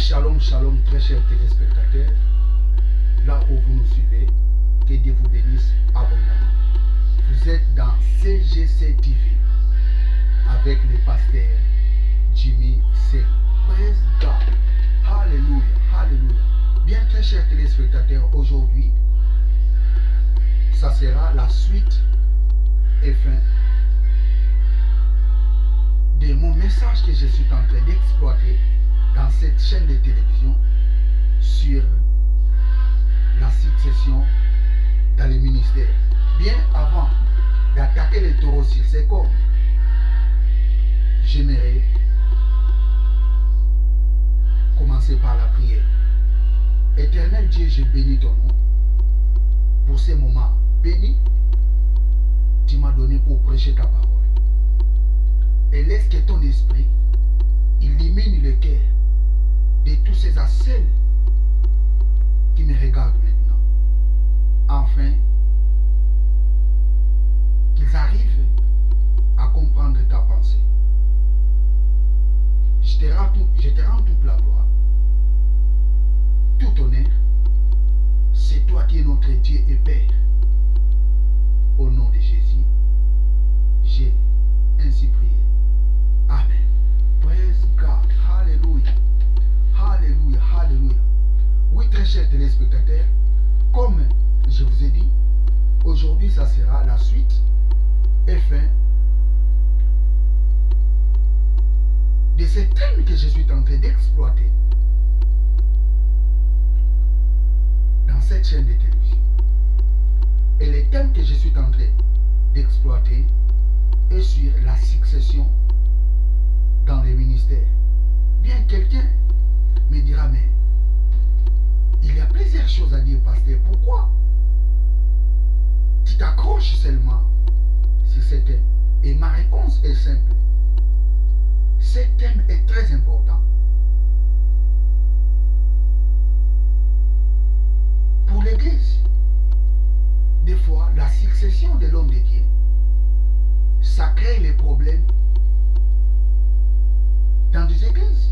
Shalom, shalom, très chers téléspectateurs. Là où vous nous suivez, que Dieu vous bénisse abondamment. Vous êtes dans CGC TV avec le pasteur Jimmy Seng. Praise God. Alléluia, alléluia. Bien, très chers téléspectateurs, aujourd'hui, ça sera la suite et fin de mon message que je suis en train d'exploiter dans cette chaîne de télévision sur la succession dans les ministères. Bien avant d'attaquer les taureaux sur ses cornes, j'aimerais commencer par la prière. Éternel Dieu, je bénis ton nom pour ces moments bénis. Tu m'as donné pour prêcher ta parole. Et laisse que ton esprit illumine le cœur de tous ces assels qui me regardent maintenant, afin qu'ils arrivent à comprendre ta pensée. Je te rends toute la gloire, tout honneur. C'est toi qui es notre Dieu et Père. Au nom de Jésus, j'ai ainsi prié. Amen. Praise God. Alléluia. Alléluia. Alléluia. Oui, très chers téléspectateurs, comme je vous ai dit, aujourd'hui, ça sera la suite et fin de ce thème que je suis en train d'exploiter dans cette chaîne de télévision. Et le thème que je suis en train d'exploiter est sur la succession dans les ministères. Bien, quelqu'un me dira, mais il y a plusieurs choses à dire, pasteur. Pourquoi tu t'accroches seulement sur ce thème? Et ma réponse est simple. Ce thème est très important pour l'Église. Des fois, la succession de l'homme de Dieu, ça crée les problèmes dans des églises,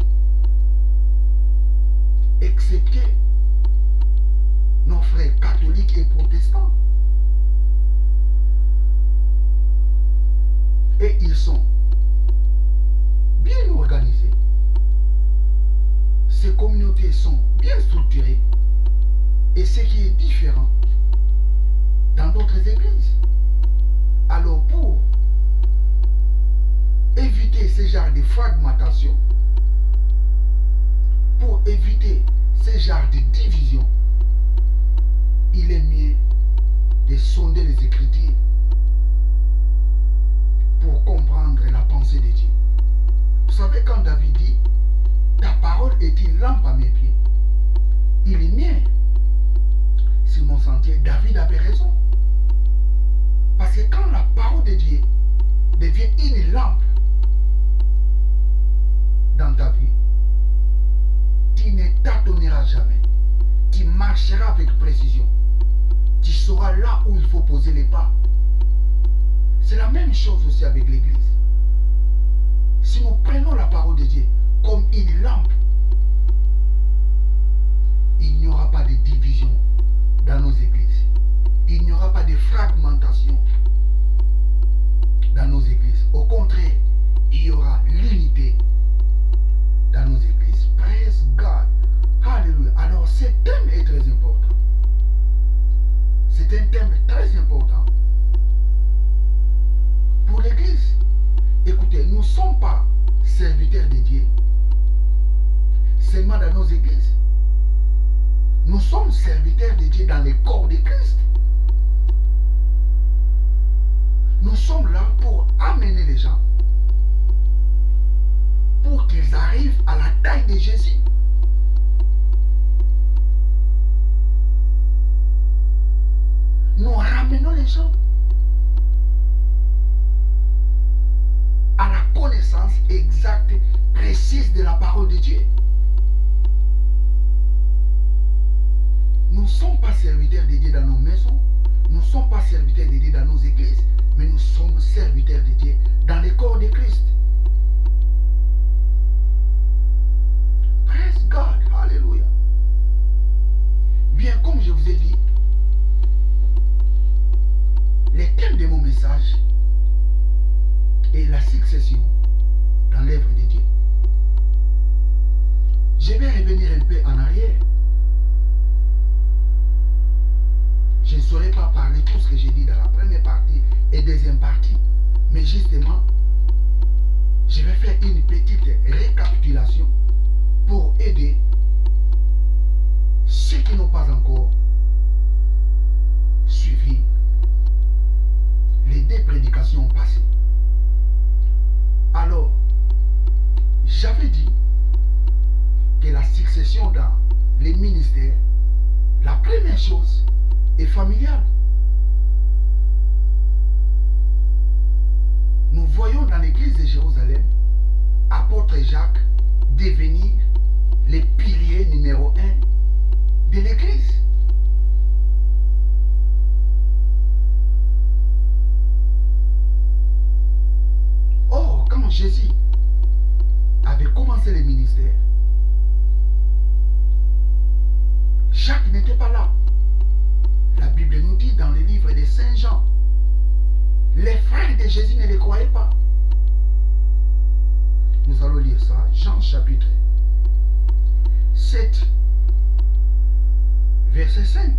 excepté nos frères catholiques et protestants. Et ils sont bien organisés. Ces communautés sont bien structurées. Et ce qui est différent dans d'autres églises. Alors pour éviter ce genre de fragmentation, pour éviter ce genre de division, il est mieux de sonder les Écritures pour comprendre la pensée de Dieu. Vous savez, quand David dit « Ta parole est une lampe à mes pieds », il est mieux sur mon sentier. David avait raison. Parce que quand la parole de Dieu devient une lampe dans ta vie, tu ne tâtonneras jamais. Tu marcheras avec précision. Tu sauras là où il faut poser les pas. C'est la même chose aussi avec l'Église. Si nous prenons la parole de Dieu comme une lampe, il n'y aura pas de division dans nos églises. Il n'y aura pas de fragmentation dans nos églises. Au contraire, il y aura l'unité dans nos églises. Praise God. Alléluia. Alors, ce thème est très important. C'est un thème très important pour l'Église. Écoutez, nous ne sommes pas serviteurs de Dieu seulement dans nos églises. Nous sommes serviteurs de Dieu dans le corps de Christ. Nous sommes là pour amener les gens, pour qu'ils arrivent à la taille de Jésus. Nous ramenons les gens à la connaissance exacte, précise de la parole de Dieu. Nous ne sommes pas serviteurs de Dieu dans nos maisons, nous ne sommes pas serviteurs de Dieu dans nos églises, mais nous sommes serviteurs de Dieu dans le corps de Christ. Praise God. vais revenir un peu en arrière. Je ne saurais pas parler tout ce que j'ai dit dans la première partie et deuxième partie. Mais justement, je vais faire une petite récapitulation pour aider ceux qui n'ont pas encore suivi les 2 prédications passées. Alors, j'avais dit que la succession dans les ministères, la première chose est familiale. Nous voyons dans l'église de Jérusalem, apôtre Jacques devenir les piliers numéro 1 de l'église. Or, quand Jésus avait commencé le ministère, Jacques n'était pas là. La Bible nous dit dans le livre de Saint Jean, les frères de Jésus ne les croyaient pas. Nous allons lire ça, Jean chapitre 7, verset 5.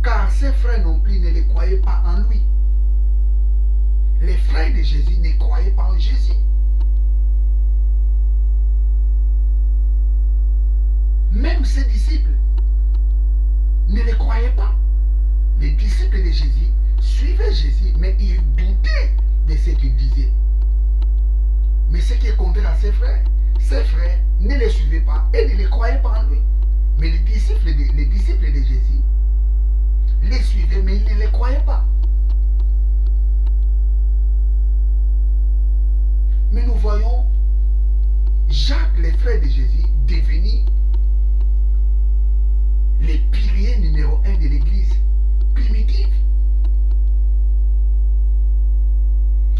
Car ses frères non plus ne les croyaient pas en lui. Les frères de Jésus ne croyaient pas en Jésus. Même ses disciples ne les croyaient pas. Les disciples de Jésus suivaient Jésus, mais ils doutaient de ce qu'il disait. Mais ce qui est contraire à ses frères ne les suivaient pas et ne les croyaient pas en lui. Mais les disciples de Jésus les suivaient, mais ils ne les croyaient pas. Mais nous voyons Jacques, les frères de Jésus, devenir les piliers numéro 1 de l'église primitive.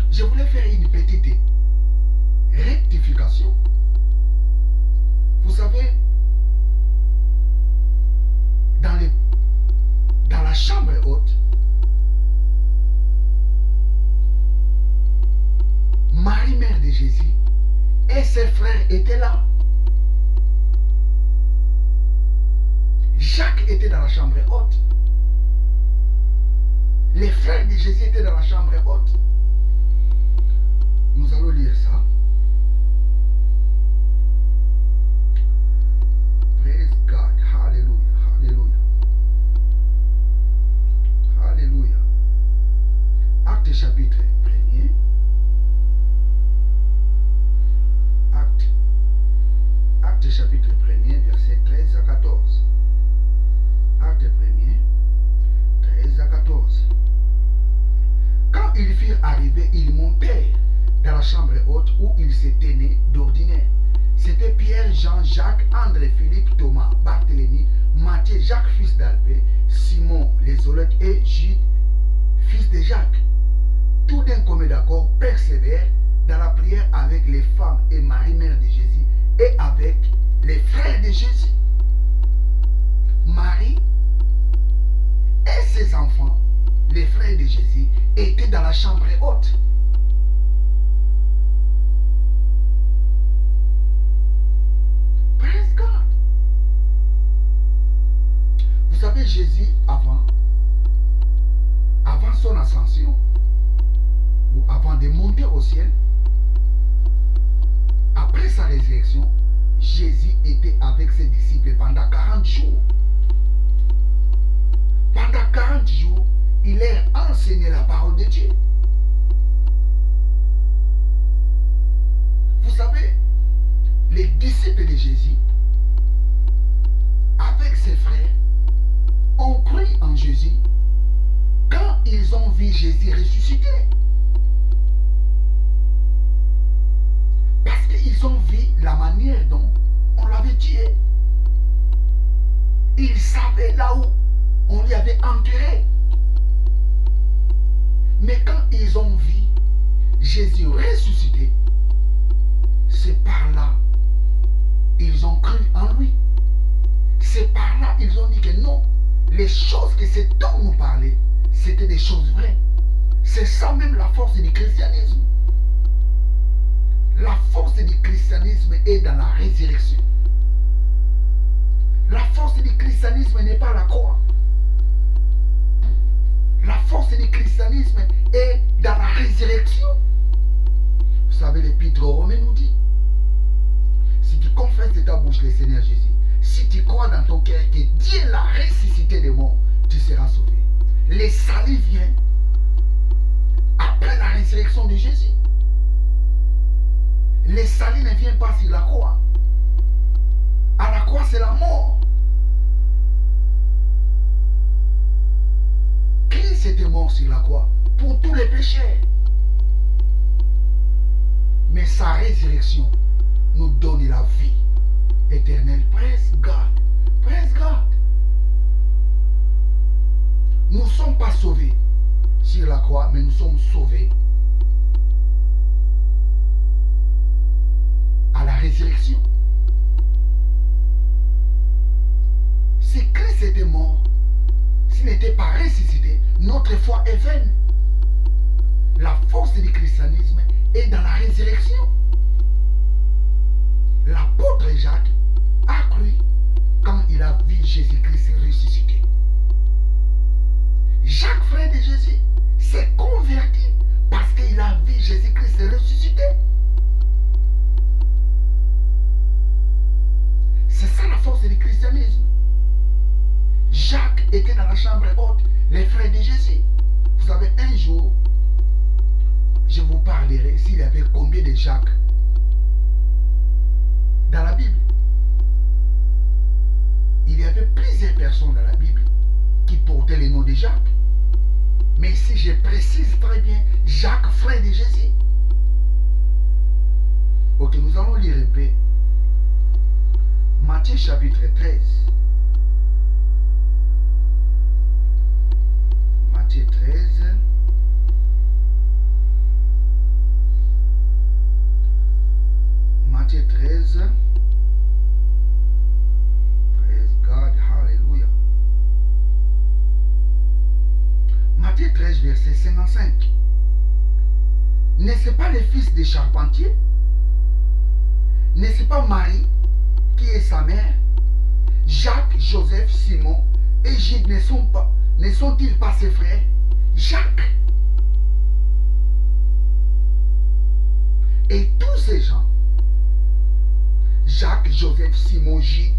Je voulais faire une petite rectification. Vous savez, dans la chambre haute, Marie, mère de Jésus, et ses frères étaient là. Jacques était dans la chambre haute. Les frères de Jésus étaient dans la chambre haute. Nous allons lire ça. Praise God. Hallelujah. Hallelujah. Hallelujah. Acte chapitre 1er. Acte chapitre 1er, verset 13 à 14. Acte 1er, 13 à 14. Quand ils furent arrivés, ils montèrent dans la chambre haute où ils se tenaient d'ordinaire. C'était Pierre, Jean, Jacques, André, Philippe, Thomas, Barthélemy, Matthieu, Jacques, fils d'Alpée, Simon, les Zélotes et Jude, fils de Jacques. Tout d'un commun d'accord persévèrent dans la prière avec les femmes et Marie, mère de Jésus, et avec les frères de Jésus. Marie et ses enfants, les frères de Jésus, étaient dans la chambre haute. Praise God. Vous savez, Jésus, avant son ascension, ou avant de monter au ciel, après sa résurrection, Jésus était avec ses disciples pendant 40 jours. Pendant 40 jours, il leur enseigné la parole de Dieu. Vous savez, les disciples de Jésus, avec ses frères, ont cru en Jésus quand ils ont vu Jésus ressuscité. Parce qu'ils ont vu la manière dont on l'avait tué. Ils savaient là où on l'y avait enterré. Mais quand ils ont vu Jésus ressuscité, c'est par là ils ont cru en lui. C'est par là ils ont dit que non, les choses que cet homme nous parlait, c'était des choses vraies. C'est ça même la force du christianisme. La force du christianisme est dans la résurrection. La force du christianisme n'est pas la croix. La force du christianisme est dans la résurrection. Vous savez, l'Épître aux Romains nous dit, si tu confesses de ta bouche le Seigneur Jésus, si tu crois dans ton cœur que Dieu l'a ressuscité des morts, tu seras sauvé. Le salut vient après la résurrection de Jésus. Le salut ne vient pas sur la croix. À la croix, c'est la mort. Christ était mort sur la croix pour tous les péchés. Mais sa résurrection nous donne la vie éternelle. Praise God. Praise God. Nous ne sommes pas sauvés sur la croix, mais nous sommes sauvés à la résurrection. Si Christ était mort, s'il n'était pas ressuscité, notre foi est vaine. La force du christianisme est dans la résurrection. L'apôtre Jacques a cru quand il a vu Jésus-Christ ressuscité. Jacques, frère de Jésus, s'est converti parce qu'il a vu Jésus-Christ ressuscité. C'est ça la force du christianisme. Jacques était dans la chambre haute, les frères de Jésus. Vous savez, un jour, je vous parlerai s'il y avait combien de Jacques dans la Bible. Il y avait plusieurs personnes dans la Bible qui portaient le nom de Jacques. Mais ici, je précise très bien Jacques, frère de Jésus. Ok, nous allons lire un peu Matthieu chapitre 13. Matthieu 13. Matthieu 13. Praise God, hallelujah. Matthieu 13, verset 55. N'est-ce pas le fils des charpentiers? N'est-ce pas Marie qui est sa mère? Jacques, Joseph, Simon et Jude ne sont-ils pas ses frères? Jacques. Et tous ces gens, Jacques, Joseph, Simon, Jude,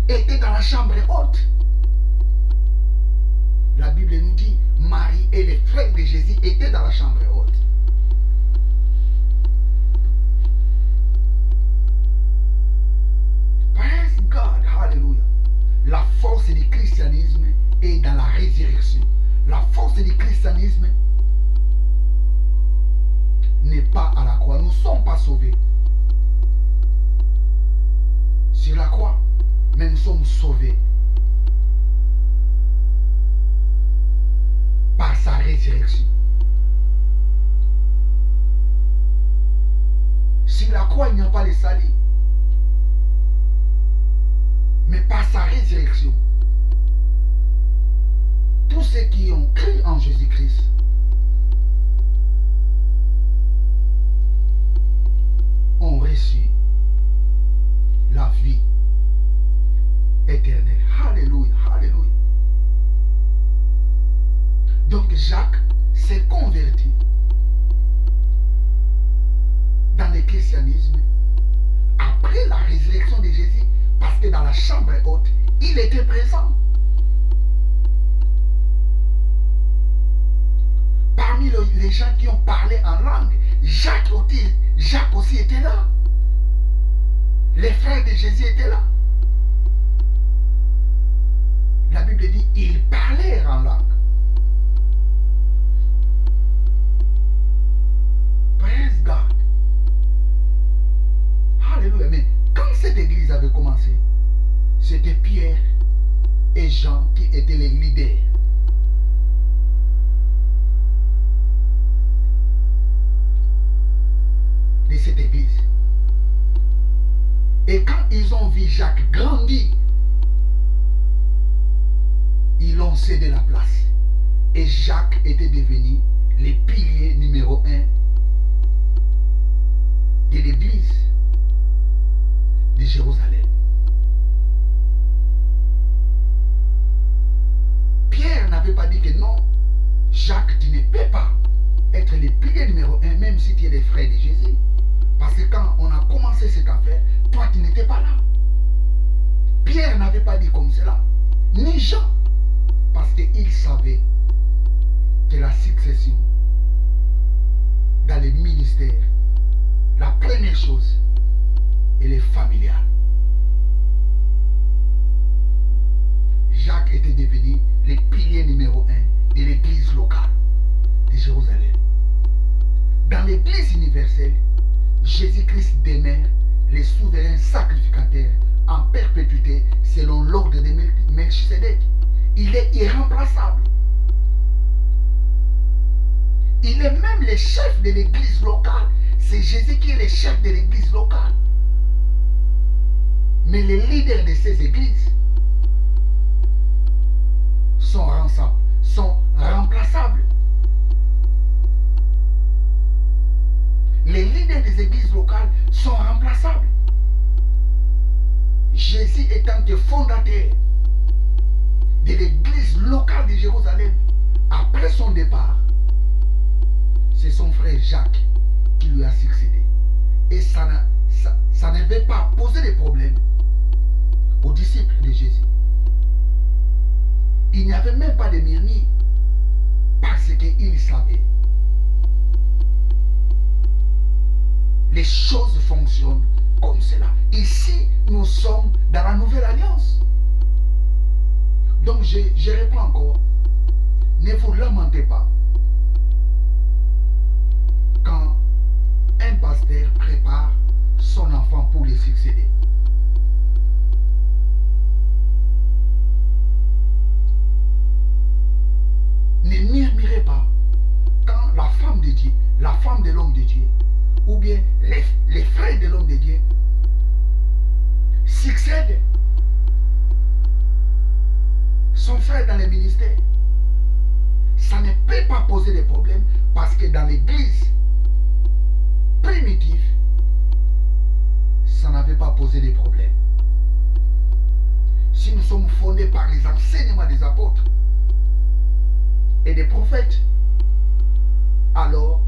étaient dans la chambre haute. La Bible nous dit, Marie et les frères de Jésus étaient dans la chambre haute. Praise God, hallelujah. La force du christianisme est dans la résurrection. La force du christianisme n'est pas à la croix. Nous ne sommes pas sauvés sur la croix, mais nous sommes sauvés par sa résurrection. Sur la croix, il n'y a pas le salut, mais par sa résurrection, tous ceux qui ont cru en Jésus-Christ ont reçu la vie éternelle. Alléluia, alléluia. Donc Jacques s'est converti dans le christianisme après la résurrection de Jésus, parce que dans la chambre haute, il était présent. Parmi les gens qui ont parlé en langue, Jacques aussi était là. Les frères de Jésus étaient là. La Bible dit, ils parlèrent en langue. Praise God. Alléluia. Mais quand cette église avait commencé, c'était Pierre et Jean qui étaient les leaders. De cette église. Et quand ils ont vu Jacques grandir, ils l'ont cédé la place. Et Jacques était devenu le pilier numéro 1 de l'église de Jérusalem. Pierre n'avait pas dit que non, Jacques, tu ne peux pas être le pilier numéro 1, même si tu es le frère de Jésus. Parce que quand on a commencé cette affaire, toi tu n'étais pas là. Pierre n'avait pas dit comme cela, ni Jean, parce qu'il savait que la succession dans les ministères, la première chose, elle est familiale. Jacques était devenu le pilier numéro 1 de l'église locale de Jérusalem. Dans l'église universelle, Jésus-Christ demeure le souverain sacrificateur en perpétuité selon l'ordre de Melchisedec. Il est irremplaçable. Il est même le chef de l'église locale. C'est Jésus qui est le chef de l'église locale. Mais les leaders de ces églises sont remplaçables. Les leaders des églises locales sont remplaçables. Jésus étant le fondateur de l'église locale de Jérusalem, après son départ, c'est son frère Jacques qui lui a succédé. Et ça n'avait pas posé de problème aux disciples de Jésus. Il n'y avait même pas de murmure parce qu'ils savaient. Les choses fonctionnent comme cela. Ici, nous sommes dans la nouvelle alliance. Donc, je reprends encore. Ne vous lamentez pas quand un pasteur prépare son enfant pour le succéder. Ne murmurez pas quand la femme de Dieu, la femme de l'homme de Dieu, ou bien les frères de l'homme de Dieu succèdent son frère dans le ministère. Ça ne peut pas poser de problème parce que dans l'église primitive, ça n'avait pas posé de problème. Si nous sommes fondés par les enseignements des apôtres et des prophètes, alors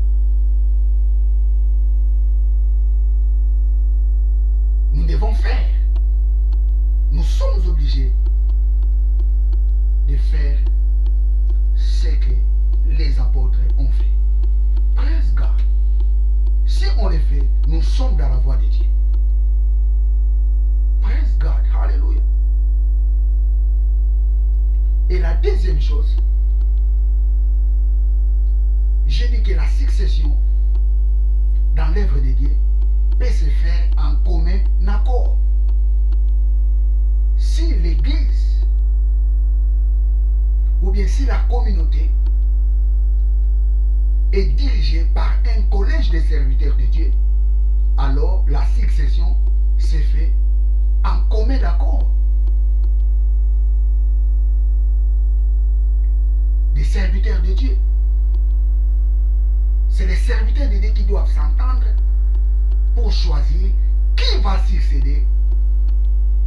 nous devons faire. Nous sommes obligés de faire ce que les apôtres ont fait. Praise God. Si on le fait, nous sommes dans la voie de Dieu. Praise God. Hallelujah. Et la deuxième chose, j'ai dit que la succession dans l'œuvre de Dieu peut se faire en commun accord. Si l'église ou bien si la communauté est dirigée par un collège de serviteurs de Dieu, alors la succession se fait en commun accord. Des serviteurs de Dieu. C'est les serviteurs de Dieu qui doivent s'entendre pour choisir qui va succéder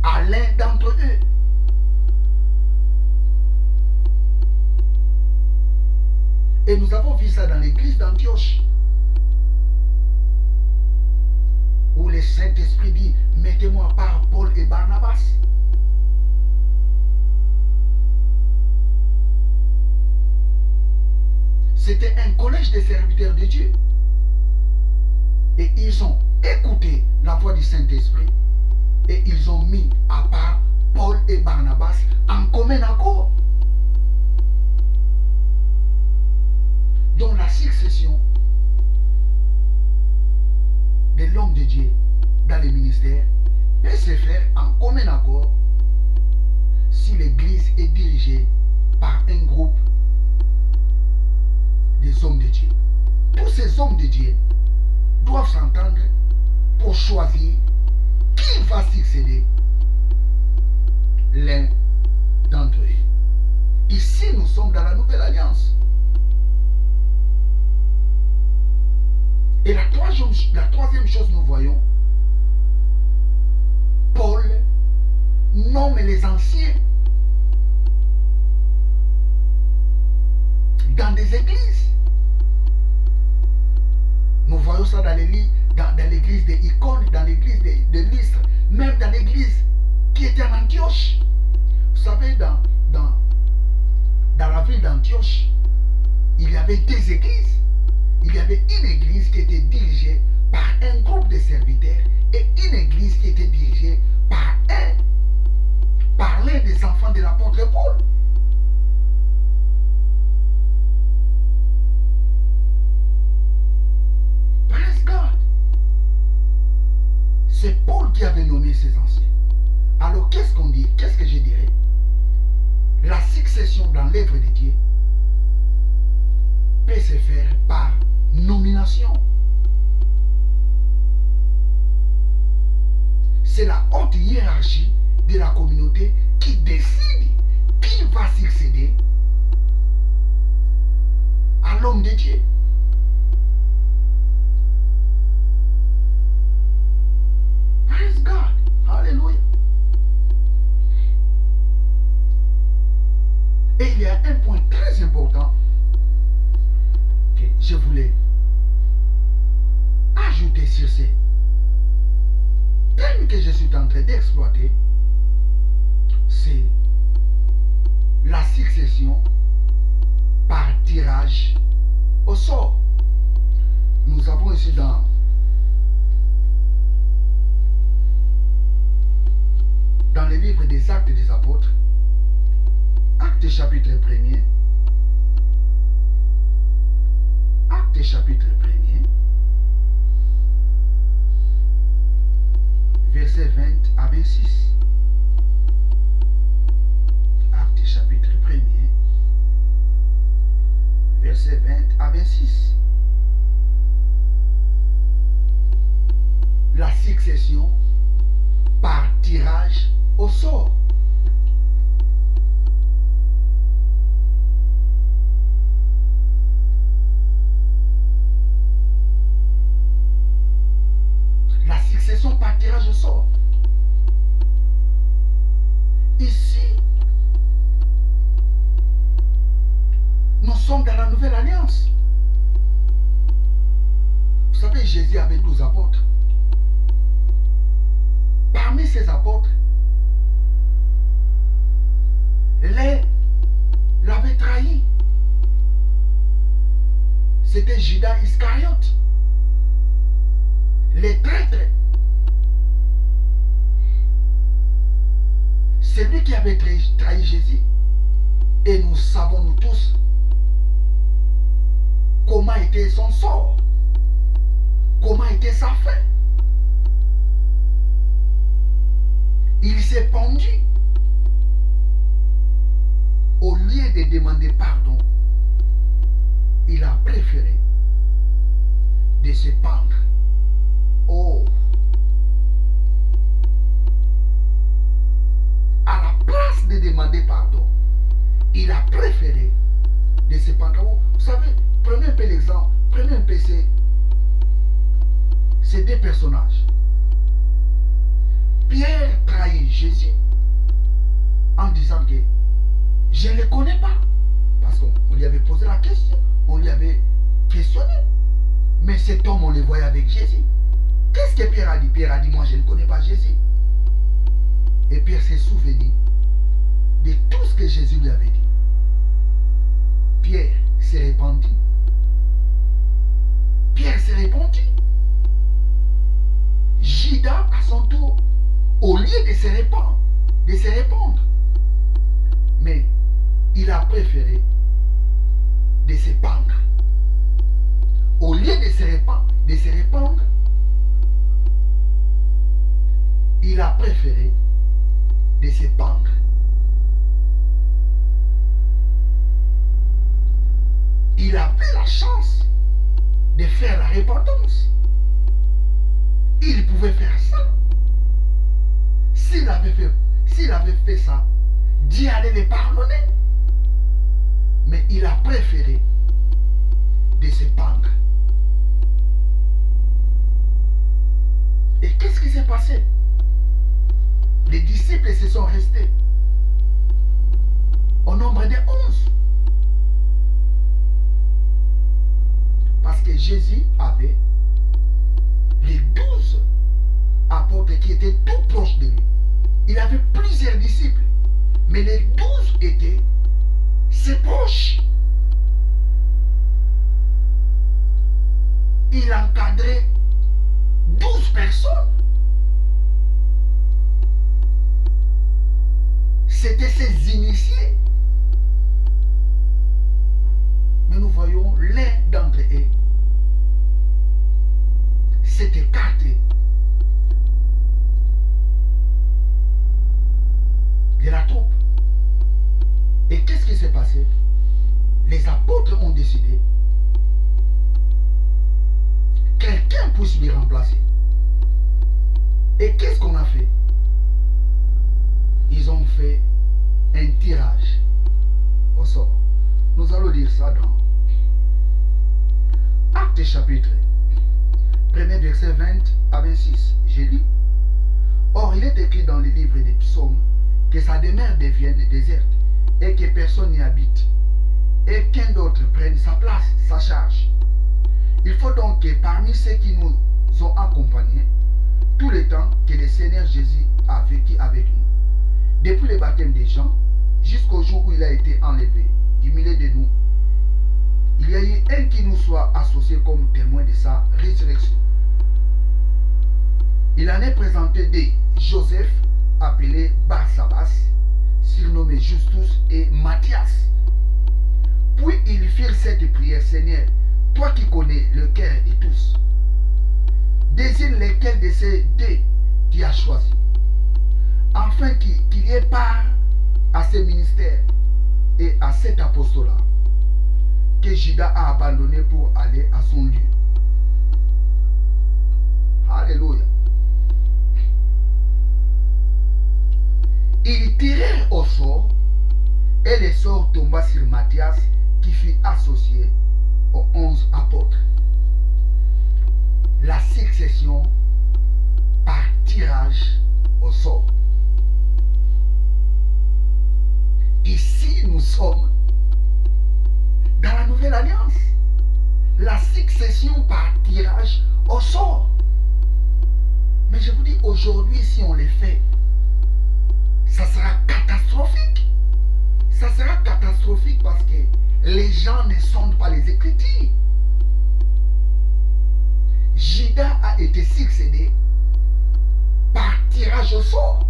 à l'un d'entre eux. Et nous avons vu ça dans l'église d'Antioche, où le Saint-Esprit dit, mettez-moi par Paul et Barnabas. C'était un collège de serviteurs de Dieu. Et ils ont écouté la voix du Saint-Esprit et ils ont mis à part Paul et Barnabas en commun accord. Donc la succession de l'homme de Dieu dans les ministères peut se faire en commun accord si l'église est dirigée par un groupe des hommes de Dieu. Tous ces hommes de Dieu doivent s'entendre pour choisir qui va succéder l'un d'entre eux. Ici, nous sommes dans la nouvelle alliance. Et la troisième chose, nous voyons, Paul nomme les anciens dans des églises. Nous voyons ça dans l'église de Icône, dans l'église de Lystre, même dans l'église qui était en Antioche. Vous savez, dans la ville d'Antioche, il y avait deux églises. Il y avait une église qui était dirigée par un groupe de serviteurs et une église qui était dirigée par l'un des enfants de l'apôtre Paul. Praise God. C'est Paul qui avait nommé ces anciens. Alors qu'est-ce qu'on dit? Qu'est-ce que je dirais? La succession dans l'œuvre de Dieu peut se faire par nomination. C'est la haute hiérarchie de la communauté qui décide qui va succéder à l'homme de Dieu. Praise God. Alléluia. Et il y a un point très important que je voulais ajouter sur ces thèmes que je suis en train d'exploiter. C'est la succession par tirage au sort. Nous avons ici dans le livre des Actes des Apôtres, Actes chapitre 1er, Actes chapitre 1er, versets 20 à 26. Actes chapitre 1er, versets 20 à 26. La succession par tirage au sort. La succession par tirage au sort. Ici, nous sommes dans la nouvelle alliance. Vous savez, Jésus avait 12 apôtres. Parmi ces apôtres, l'avait trahi. C'était Judas Iscariote. Les traîtres. C'est lui qui avait trahi Jésus. Et nous savons nous tous comment était son sort. Comment était sa fin. Il s'est pendu. Au lieu de demander pardon, il a préféré de se pendre. Oh! À la place de demander pardon, il a préféré de se pendre. Vous savez, prenez un peu l'exemple, prenez un peu ces deux personnages. Pierre trahit Jésus en disant que je ne le connais pas. Parce qu'on lui avait posé la question, on lui avait questionné. Mais cet homme, on le voyait avec Jésus. Qu'est-ce que Pierre a dit? Pierre a dit, moi je ne connais pas Jésus. Et Pierre s'est souvenu de tout ce que Jésus lui avait dit. Pierre s'est répandu. Pierre s'est répandu. Judas, à son tour, au lieu de se répandre, mais il a préféré de se pendre. Au lieu de se répandre, il a préféré de se pendre. Il avait la chance de faire la repentance. Il pouvait faire ça. S'il avait fait ça, Dieu allait le pardonner. Mais il a préféré de se pendre. qu'est-ce qui s'est passé? Les disciples se sont restés au nombre de 11. Parce que Jésus avait les 12 apôtres qui étaient tout proches de lui. Il avait plusieurs disciples, mais les 12 étaient ses proches. Il encadrait 12 personnes. C'était ses initiés. Mais nous voyons l'un d'entre eux s'est écarté de la troupe. Et qu'est-ce qui s'est passé? Les apôtres ont décidé quelqu'un puisse lui remplacer. Et qu'est-ce qu'on a fait? Ils ont fait un tirage au sort. Nous allons lire ça dans Actes chapitre 1, verset 20 à 26. J'ai lu. Or, il est écrit dans le livre des psaumes que sa demeure devienne déserte et que personne n'y habite et qu'un d'autre prenne sa place, sa charge. Il faut donc que parmi ceux qui nous ont accompagnés, tout le temps que le Seigneur Jésus a vécu avec nous, depuis le baptême des gens jusqu'au jour où il a été enlevé du milieu de nous, il y a eu un qui nous soit associé comme témoin de sa résurrection. Il en est présenté des Joseph, appelé Barsabas, surnommé Justus, et Matthias. Puis ils firent cette prière: Seigneur, toi qui connais le cœur de tous, désigne lesquels de ces deux tu as choisi, afin qu'il y ait part à ce ministère et à cet apostolat que Judas a abandonné pour aller à son lieu. Alléluia. Ils tirèrent au sort et le sort tomba sur Matthias qui fut associé aux 11 apôtres. La succession par tirage au sort. Ici, nous sommes dans la nouvelle alliance. La succession par tirage au sort. Mais je vous dis, aujourd'hui, si on les fait, ça sera catastrophique. Ça sera catastrophique parce que les gens ne sondent pas les Écritures. Judas a été succédé par tirage au sort.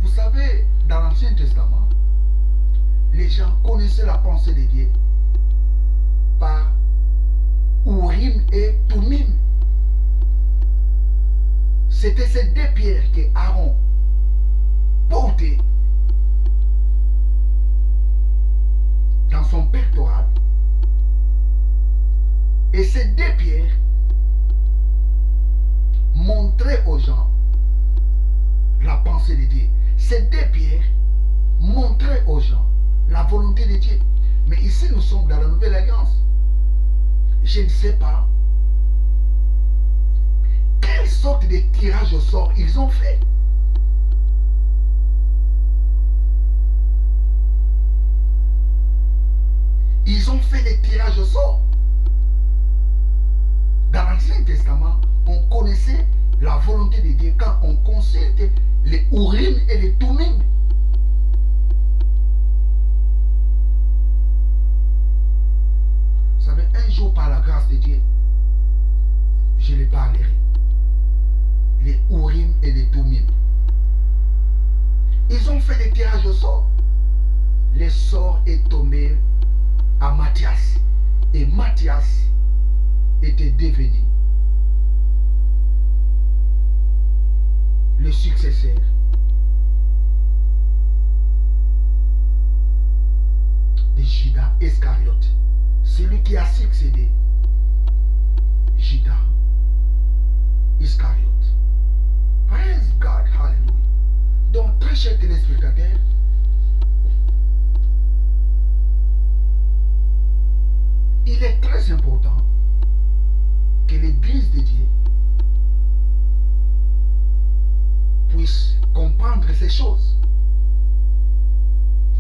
Vous savez, dans l'Ancien Testament, les gens connaissaient la pensée de Dieu par Urim et Tumim. C'était ces deux pierres que Aaron portait dans son pectoral. Et ces deux pierres montraient aux gens la pensée de Dieu. Ces deux pierres montraient aux gens la volonté de Dieu. Mais ici, nous sommes dans la nouvelle alliance. Je ne sais pas quelle sorte de tirage au sort ils ont fait. Ils ont fait les tirages au sort. Dans l'Ancien Testament, on connaissait la volonté de Dieu quand on consulte les Urim et les Tumim. Vous savez, un jour, par la grâce de Dieu, je les parlerai. Les Urim et les Tumim. Ils ont fait les tirages au sort. Le sort est tombé à Matthias. Et Matthias était devenu le successeur de Judas Iscariote, celui qui a succédé Judas Iscariote. Praise God, hallelujah. Donc, très chers téléspectateurs, il est très important que l'Église de Dieu puisse comprendre ces choses.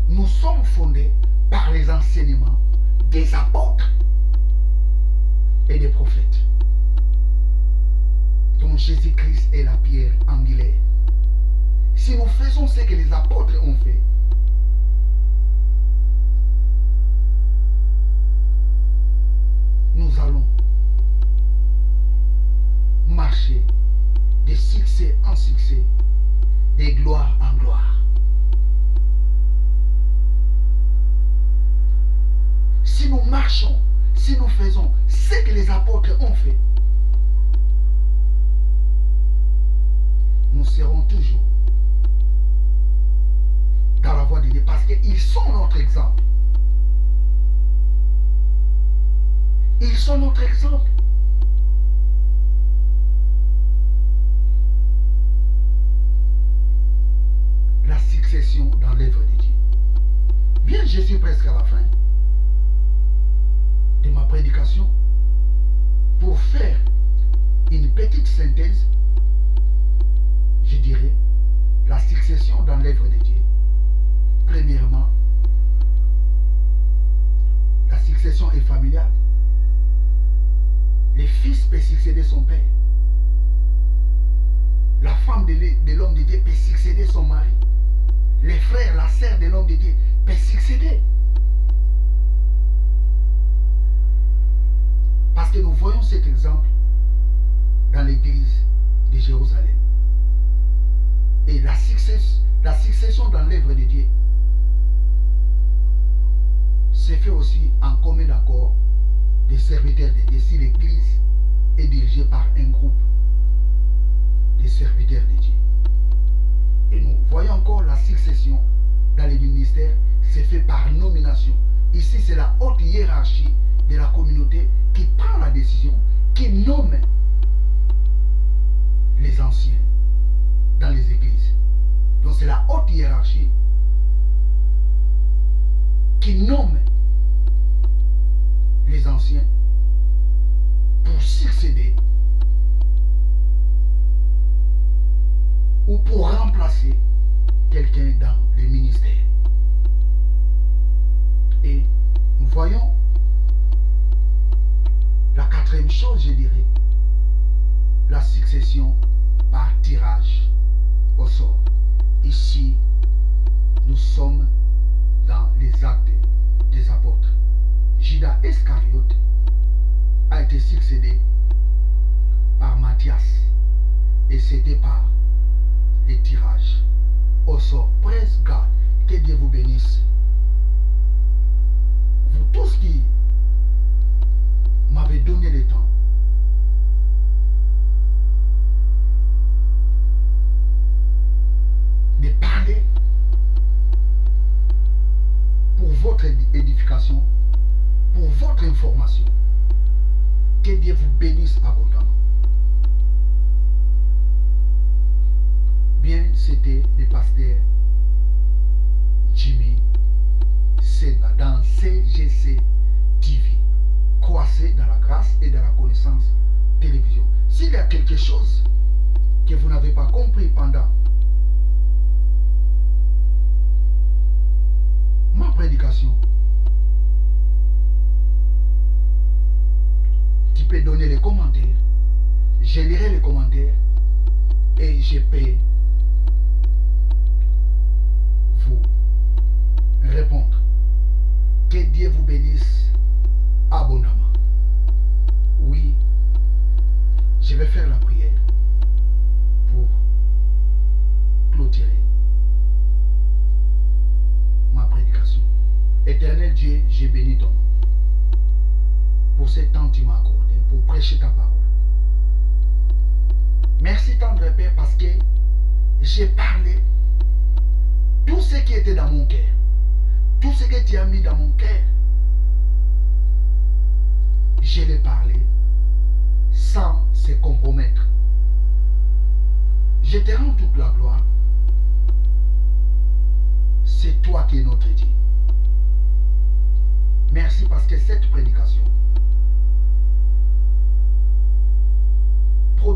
Nous sommes fondés par les enseignements des apôtres et des prophètes, dont Jésus-Christ est la pierre angulaire. Si nous faisons ce que les apôtres ont fait, nous allons marcher de succès en succès, de gloire en gloire. Si nous marchons, si nous faisons ce que les apôtres ont fait, nous serons toujours dans la voie de Dieu parce qu'ils sont notre exemple. Ils sont notre exemple. La succession dans l'œuvre de Dieu. Bien, je suis presque à la fin de ma prédication. Pour faire une petite synthèse, je dirais la succession dans l'œuvre de Dieu. Premièrement, la succession est familiale. Le fils peut succéder son père. La femme de l'homme de Dieu peut succéder son mari. Les frères, la sœur de l'homme de Dieu peut succéder. Parce que nous voyons cet exemple dans l'église de Jérusalem. Et la succession dans l'œuvre de Dieu se fait aussi en commun accord des serviteurs de Dieu. Si l'église est dirigée par un groupe de serviteurs de Dieu. Et nous voyons encore la succession dans les ministères se fait par nomination. Ici, c'est la haute hiérarchie de la communauté qui prend la décision, qui nomme les anciens dans les églises. Donc c'est la haute hiérarchie qui nomme les anciens pour succéder ou pour remplacer quelqu'un dans le ministère. Et nous voyons la quatrième chose, je dirais, la succession par tirage au sort. Ici, nous sommes dans les actes des apôtres. Judas Iscariote a été succédé par Matthias et c'était par les tirages au sort. Praise God. Que Dieu vous bénisse. Vous tous qui m'avez donné le temps de parler pour votre édification, pour votre information. Que Dieu vous bénisse abondamment. Bien, c'était le pasteur Jimmy Senga dans CGC TV. Croissez dans la grâce et dans la connaissance télévision. S'il y a quelque chose que vous n'avez pas compris pendant ma prédication, tu peux donner les commentaires. Je lirai les commentaires et je peux vous répondre. Que Dieu vous bénisse abondamment. Oui, je vais faire la prière pour clôturer ma prédication. Éternel Dieu, j'ai béni ton nom pour ce temps que tu m'as accordé pour prêcher ta parole. Merci tendre Père parce que j'ai parlé tout ce qui était dans mon cœur, tout ce que tu as mis dans mon cœur. Je l'ai parlé sans se compromettre. Je te rends toute la gloire. C'est toi qui es notre Dieu. Merci parce que cette prédication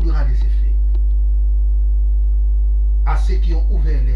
produira des effets. À ceux qui ont ouvert les